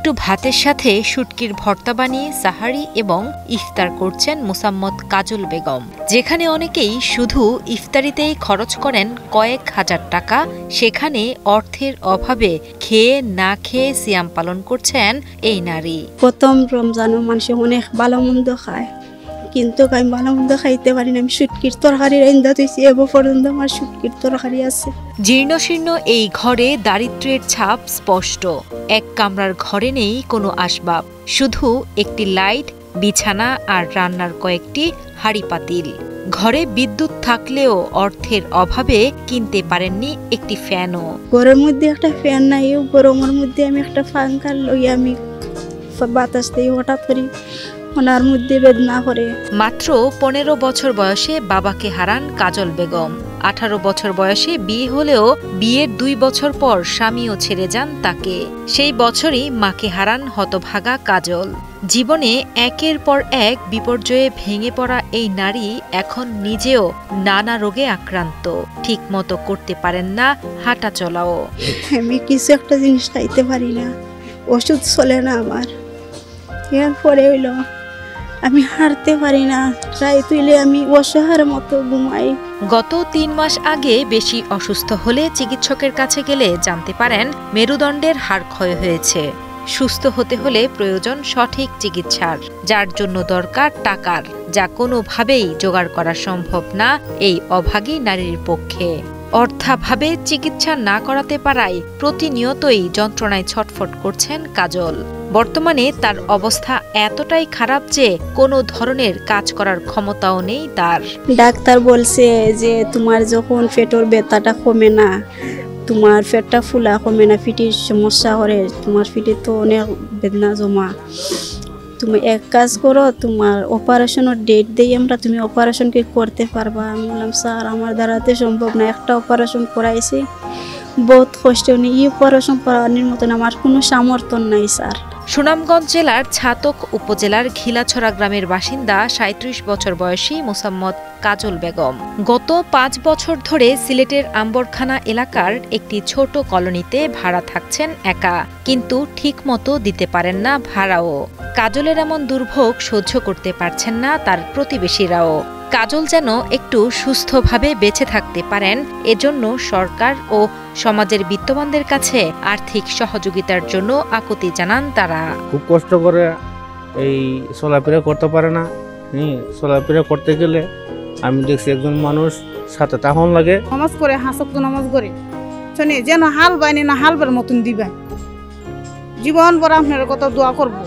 একটু ভাতের সাথে শুটকির ভর্তা বানিয়ে সাহারি এবং ইফতার করছেন মোসাম্মত কাজল বেগম। যেখানে অনেকেই শুধু ইফতারিতেই খরচ করেন কয়েক হাজার টাকা, সেখানে অর্থের অভাবে খেয়ে না খেয়ে সিয়াম পালন করছেন এই নারী। প্রথম রমজানও মানুষ অনেক ভালো মন্দ খায়, কিন্তু আমি ভালো মন্দ খাইতে পারি না। আমি শুটকির তরকারি রান্না দিয়েছি, এবার পর্যন্ত আমার শুটকির তরকারি আছে। জীর্ণশীর্ণ এই ঘরে দারিদ্র্যের ছাপ স্পষ্ট। এক কামরার ঘরে নেই কোনো আসবাব, শুধু একটি লাইট, বিছানা আর রান্নার কয়েকটি হাঁড়ি পাতিল। ঘরে বিদ্যুৎ থাকলেও অর্থের অভাবে কিনতে পারেননি একটি ফ্যানও। ঘরের মধ্যে একটা ফ্যান নাই, গরমের মধ্যে আমি একটা পাঙ্খা লই আমি বাতাস দিই, হঠাৎ করি ওনার মধ্যে বেদনা করে। মাত্র 15 বছর বয়সে বাবাকে হারান কাজল বেগম। 18 বছর বয়সে বিয়ে হলেও বিয়ের 2 বছর পর স্বামীও ছেড়ে যান তাকে। সেই বছরই মাকে হারান হতভাগা কাজল। জীবনে একের পর এক বিপর্যয়ে ভেঙে পড়া এই নারী এখন নিজেও নানা রোগে আক্রান্ত। ঠিক মতো করতে পারেন না হাঁটা চলাও। আমি কিছু একটা জিনিস খাইতে পারি না, ওষুধ চলে না আমার। এরপরে হইল আমি হাঁটতে পারি না, রায় তুইলে আমি অসহায়ের মতো ঘুমাই। গত 3 মাস আগে বেশি অসুস্থ হলে চিকিৎসকের কাছে গেলে জানতে পারেন মেরুদণ্ডের হাড় ক্ষয় হয়েছে। সুস্থ হতে হলে প্রয়োজন সঠিক চিকিৎসার, যার জন্য দরকার টাকার, যা কোনোভাবেই জোগাড় করা সম্ভব না এই অভাগী নারীর পক্ষে। অর্থাভাবে চিকিৎসা না করাতে পারায় প্রতিনিয়তই যন্ত্রণায় ছটফট করছেন কাজল। বর্তমানে তার অবস্থা এতটাই খারাপ যে কোনো ধরনের কাজ করার ক্ষমতাও নেই তার। ডাক্তার বলছে যে তোমার যখন পেটের ব্যথাটা কমে না, তোমার পেটটা ফুলা কমে না, পিঠির সমস্যা করে, তোমার পিঠে তো অনেক বেদনা জমা, তুমি এক কাজ করো, তোমার অপারেশনের ডেট দিয়ে আমরা, তুমি অপারেশনকে করতে পারবা। আমি বললাম স্যার আমার দ্বারাতে সম্ভব না, একটা অপারেশন করাইছি, বহুত কষ্ট নেই, এই অপারেশন করানোর মতন আমার কোনো সামর্থ্য নাই স্যার। সুনামগঞ্জ জেলার ছাতক উপজেলার ঘিলাছড়া গ্রামের বাসিন্দা 37 বছর বয়সী মোসাম্মত কাজল বেগম গত 5 বছর ধরে সিলেটের আম্বরখানা এলাকার একটি ছোট কলোনিতে ভাড়া থাকছেন একা, কিন্তু ঠিকমতো দিতে পারেন না ভাড়াও। কাজলের এমন দুর্ভোগ সহ্য করতে পারছেন না তার প্রতিবেশীরাও। কাজল যেন একটু সুস্থভাবে বেঁচে থাকতে পারেন, এজন্য সরকার ও সমাজের বিত্তবানদের কাছে আর্থিক সহযোগিতার জন্য আকুতি জানান তারা। খুব কষ্ট করে এই চলাফেরা করতে পারে না। চলাফেরা করতে গেলে আমি দেখছি একজন মানুষ সাথে তখন লাগে নামাজ করে, হাসক নামাজ করে শুনি যেন হাল বাইনি না হালবার মতন দিবা। জীবন ভর আপনার কথা দোয়া করবো।